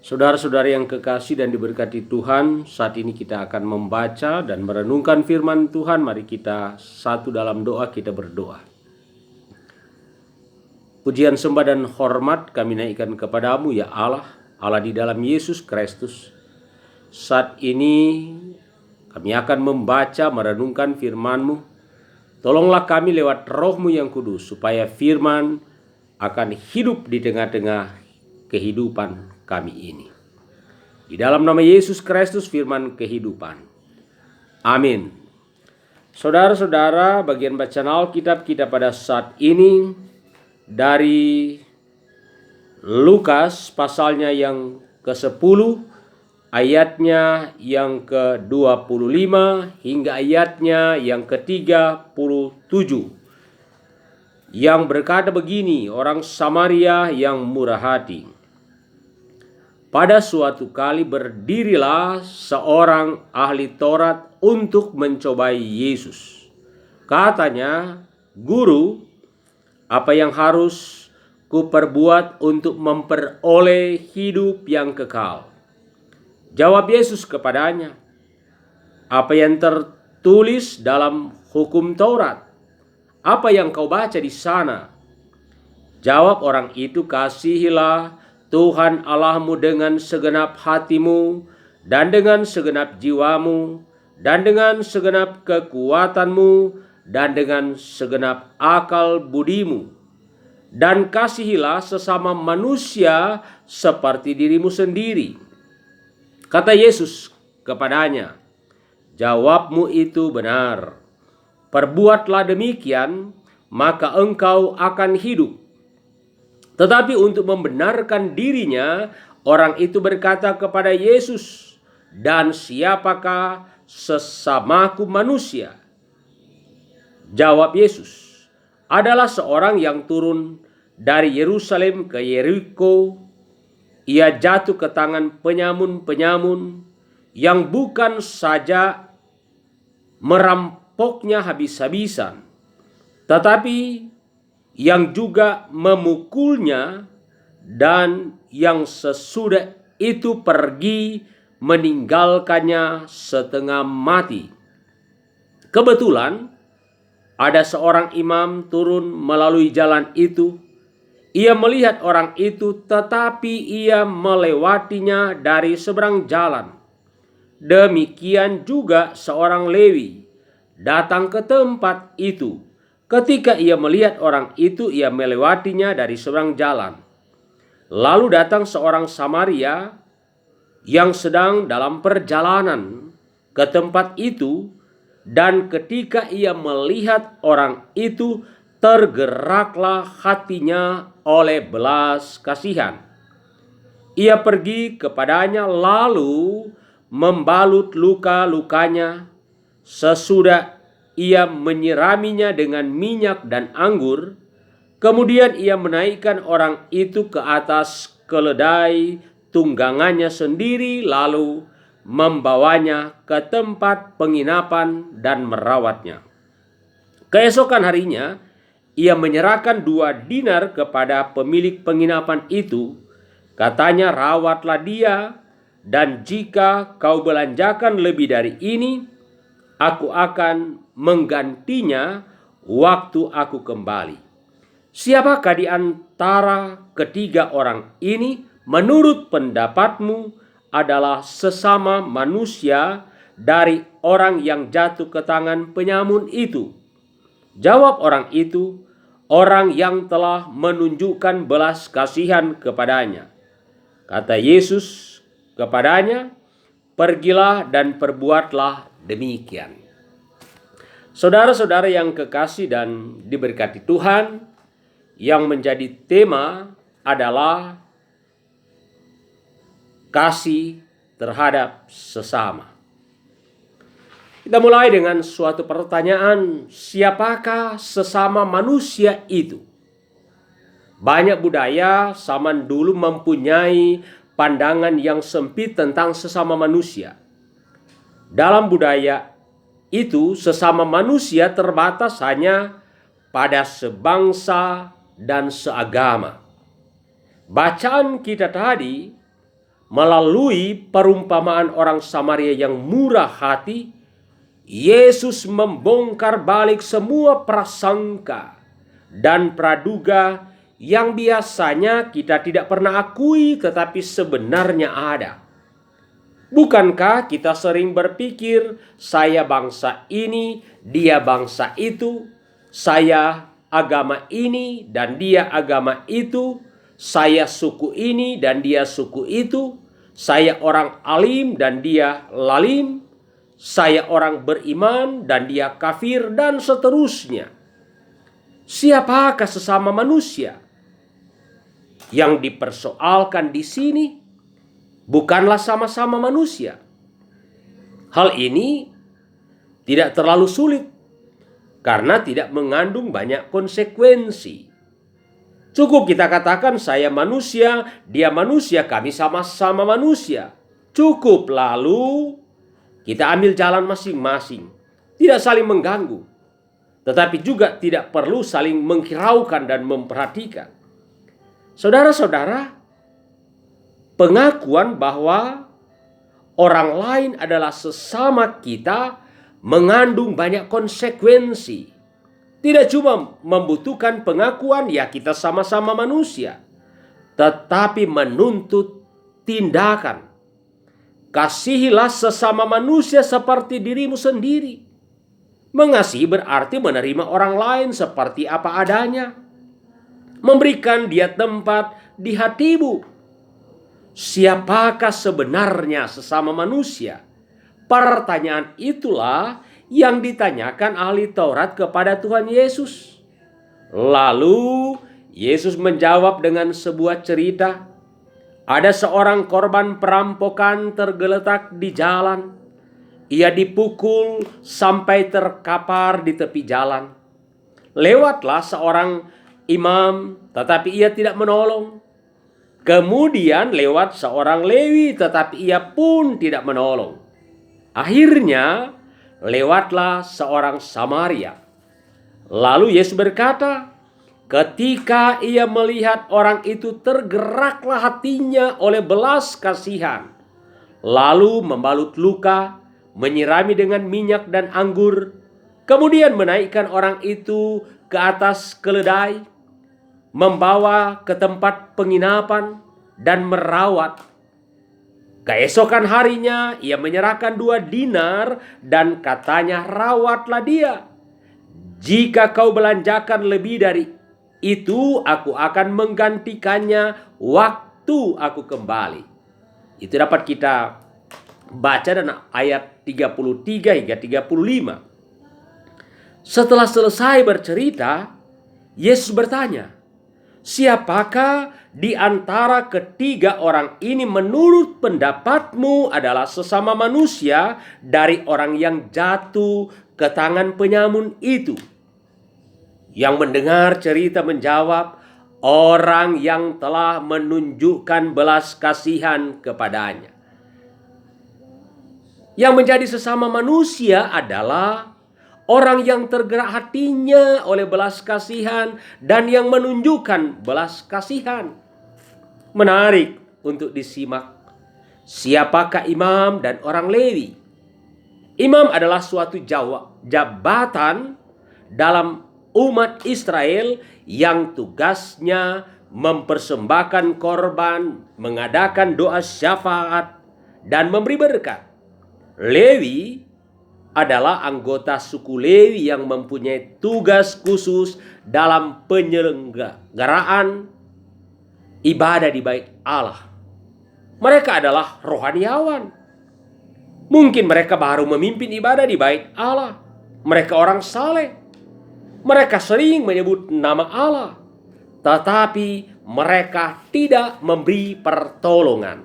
Saudara-saudara yang kekasih dan diberkati Tuhan, saat ini kita akan membaca dan merenungkan firman Tuhan. Mari kita satu dalam doa, kita berdoa. Pujian, sembah, dan hormat kami naikkan kepadamu ya Allah, Allah di dalam Yesus Kristus. Saat ini kami akan membaca, merenungkan firman-Mu. Tolonglah kami lewat Roh-Mu yang kudus, supaya firman akan hidup di tengah-tengah kehidupan kami ini. Di dalam nama Yesus Kristus, firman kehidupan. Amin. Saudara-saudara, bagian bacaan Alkitab kita pada saat ini dari Lukas pasalnya yang ke-10, ayatnya yang ke-25 hingga ayatnya yang ke-37. Yang berkata begini, orang Samaria yang murah hati. Pada suatu kali berdirilah seorang ahli Taurat untuk mencobai Yesus. Katanya, "Guru, apa yang harus kuperbuat untuk memperoleh hidup yang kekal?" Jawab Yesus kepadanya, "Apa yang tertulis dalam hukum Taurat? Apa yang kau baca di sana?" Jawab orang itu, "Kasihilah Tuhan Allahmu dengan segenap hatimu, dan dengan segenap jiwamu, dan dengan segenap kekuatanmu, dan dengan segenap akal budimu. Dan kasihilah sesama manusia seperti dirimu sendiri." Kata Yesus kepadanya, "Jawabmu itu benar. Perbuatlah demikian, maka engkau akan hidup." Tetapi untuk membenarkan dirinya, orang itu berkata kepada Yesus, "Dan siapakah sesamaku manusia?" Jawab Yesus, "Adalah seorang yang turun dari Yerusalem ke Yeriko. Ia jatuh ke tangan penyamun-penyamun yang bukan saja merampoknya habis-habisan, tetapi yang juga memukulnya, dan yang sesudah itu pergi meninggalkannya setengah mati. Kebetulan ada seorang imam turun melalui jalan itu. Ia melihat orang itu, tetapi ia melewatinya dari seberang jalan. Demikian juga seorang Lewi datang ke tempat itu. Ketika ia melihat orang itu, ia melewatinya dari seberang jalan. Lalu datang seorang Samaria yang sedang dalam perjalanan ke tempat itu, dan ketika ia melihat orang itu, tergeraklah hatinya oleh belas kasihan. Ia pergi kepadanya lalu membalut luka-lukanya. Sesudah ia menyiraminya dengan minyak dan anggur. Kemudian ia menaikkan orang itu ke atas keledai tunggangannya sendiri, lalu membawanya ke tempat penginapan dan merawatnya. Keesokan harinya ia menyerahkan 2 dinar kepada pemilik penginapan itu. Katanya, "Rawatlah dia, dan jika kau belanjakan lebih dari ini, aku akan menggantinya waktu aku kembali." Siapakah di antara ketiga orang ini menurut pendapatmu adalah sesama manusia dari orang yang jatuh ke tangan penyamun itu? Jawab orang itu, "Orang yang telah menunjukkan belas kasihan kepadanya." Kata Yesus kepadanya, "Pergilah dan perbuatlah demikian." Saudara-saudara yang kekasih dan diberkati Tuhan, yang menjadi tema adalah kasih terhadap sesama. Kita mulai dengan suatu pertanyaan, siapakah sesama manusia itu? Banyak budaya zaman dulu mempunyai pandangan yang sempit tentang sesama manusia. Dalam budaya itu, sesama manusia terbatas hanya pada sebangsa dan seagama. Bacaan kita tadi melalui perumpamaan orang Samaria yang murah hati, Yesus membongkar balik semua prasangka dan praduga yang biasanya kita tidak pernah akui tetapi sebenarnya ada. Bukankah kita sering berpikir, saya bangsa ini, dia bangsa itu, saya agama ini dan dia agama itu, saya suku ini dan dia suku itu, saya orang alim dan dia lalim, saya orang beriman dan dia kafir, dan seterusnya. Siapakah sesama manusia? Yang dipersoalkan di sini bukanlah sama-sama manusia. Hal ini tidak terlalu sulit karena tidak mengandung banyak konsekuensi. Cukup kita katakan saya manusia, dia manusia, kami sama-sama manusia. Cukup, lalu kita ambil jalan masing-masing. Tidak saling mengganggu, tetapi juga tidak perlu saling menghiraukan dan memperhatikan. Saudara-saudara, pengakuan bahwa orang lain adalah sesama kita mengandung banyak konsekuensi. Tidak cuma membutuhkan pengakuan, ya kita sama-sama manusia, tetapi menuntut tindakan. Kasihilah sesama manusia seperti dirimu sendiri. Mengasihi berarti menerima orang lain seperti apa adanya. Memberikan dia tempat di hatimu. Siapakah sebenarnya sesama manusia? Pertanyaan itulah yang ditanyakan ahli Taurat kepada Tuhan Yesus. Lalu Yesus menjawab dengan sebuah cerita. Ada seorang korban perampokan tergeletak di jalan. Ia dipukul sampai terkapar di tepi jalan. Lewatlah seorang imam, tetapi ia tidak menolong. Kemudian lewat seorang Lewi, tetapi ia pun tidak menolong. Akhirnya lewatlah seorang Samaria. Lalu Yesus berkata, ketika ia melihat orang itu, tergeraklah hatinya oleh belas kasihan. Lalu membalut luka, menyirami dengan minyak dan anggur, kemudian menaikkan orang itu ke atas keledai, membawa ke tempat penginapan dan merawat. Keesokan harinya ia menyerahkan 2 dinar dan katanya, rawatlah dia. Jika kau belanjakan lebih dari itu, aku akan menggantikannya waktu aku kembali. Itu dapat kita baca dan ayat 33 hingga 35. Setelah selesai bercerita, Yesus bertanya, siapakah di antara ketiga orang ini menurut pendapatmu adalah sesama manusia dari orang yang jatuh ke tangan penyamun itu? Yang mendengar cerita menjawab, orang yang telah menunjukkan belas kasihan kepadanya. Yang menjadi sesama manusia adalah orang yang tergerak hatinya oleh belas kasihan dan yang menunjukkan belas kasihan. Menarik untuk disimak. Siapakah imam dan orang Lewi? Imam adalah suatu jabatan dalam umat Israel yang tugasnya mempersembahkan korban, mengadakan doa syafaat, dan memberi berkat. Lewi adalah anggota suku Lewi yang mempunyai tugas khusus dalam penyelenggaraan ibadah di bait Allah. Mereka adalah rohaniawan. Mungkin mereka baru memimpin ibadah di bait Allah. Mereka orang saleh. Mereka sering menyebut nama Allah, tetapi mereka tidak memberi pertolongan.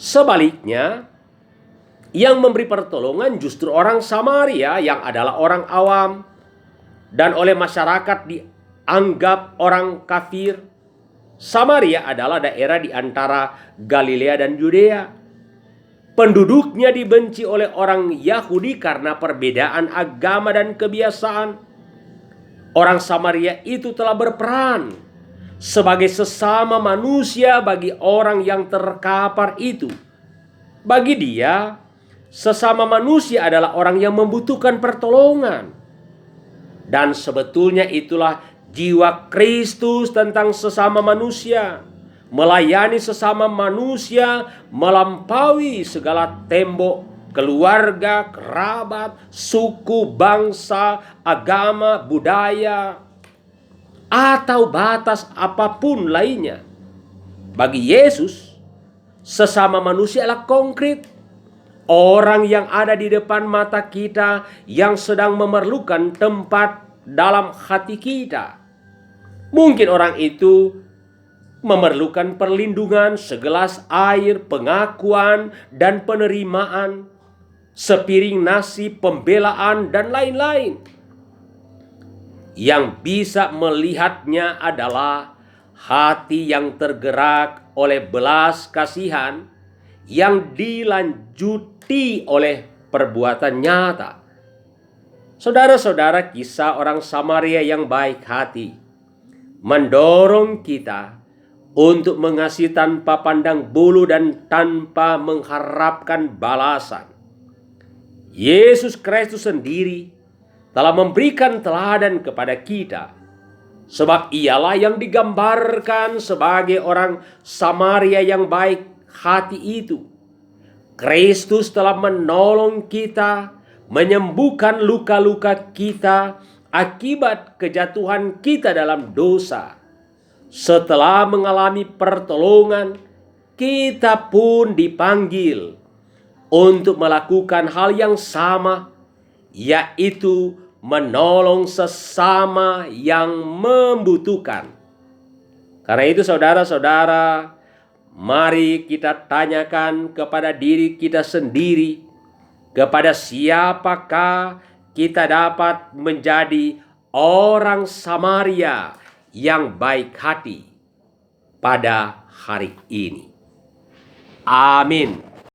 Sebaliknya, yang memberi pertolongan justru orang Samaria yang adalah orang awam dan oleh masyarakat dianggap orang kafir. Samaria adalah daerah di antara Galilea dan Yudea. Penduduknya dibenci oleh orang Yahudi karena perbedaan agama dan kebiasaan. Orang Samaria itu telah berperan sebagai sesama manusia bagi orang yang terkapar itu. Bagi dia, sesama manusia adalah orang yang membutuhkan pertolongan. Dan sebetulnya itulah jiwa Kristus tentang sesama manusia. Melayani sesama manusia melampaui segala tembok keluarga, kerabat, suku, bangsa, agama, budaya, atau batas apapun lainnya. Bagi Yesus, sesama manusia adalah konkret. Orang yang ada di depan mata kita yang sedang memerlukan tempat dalam hati kita. Mungkin orang itu memerlukan perlindungan, segelas air, pengakuan, dan penerimaan, sepiring nasi, pembelaan, dan lain-lain. Yang bisa melihatnya adalah hati yang tergerak oleh belas kasihan yang dilanjuti oleh perbuatan nyata. Saudara-saudara, kisah orang Samaria yang baik hati mendorong kita untuk mengasihi tanpa pandang bulu dan tanpa mengharapkan balasan. Yesus Kristus sendiri telah memberikan teladan kepada kita, sebab ialah yang digambarkan sebagai orang Samaria yang baik hati itu. Kristus telah menolong kita, menyembuhkan luka-luka kita akibat kejatuhan kita dalam dosa. Setelah mengalami pertolongan, kita pun dipanggil untuk melakukan hal yang sama, yaitu menolong sesama yang membutuhkan. Karena itu saudara-saudara, mari kita tanyakan kepada diri kita sendiri, kepada siapakah kita dapat menjadi orang Samaria yang baik hati pada hari ini. Amin.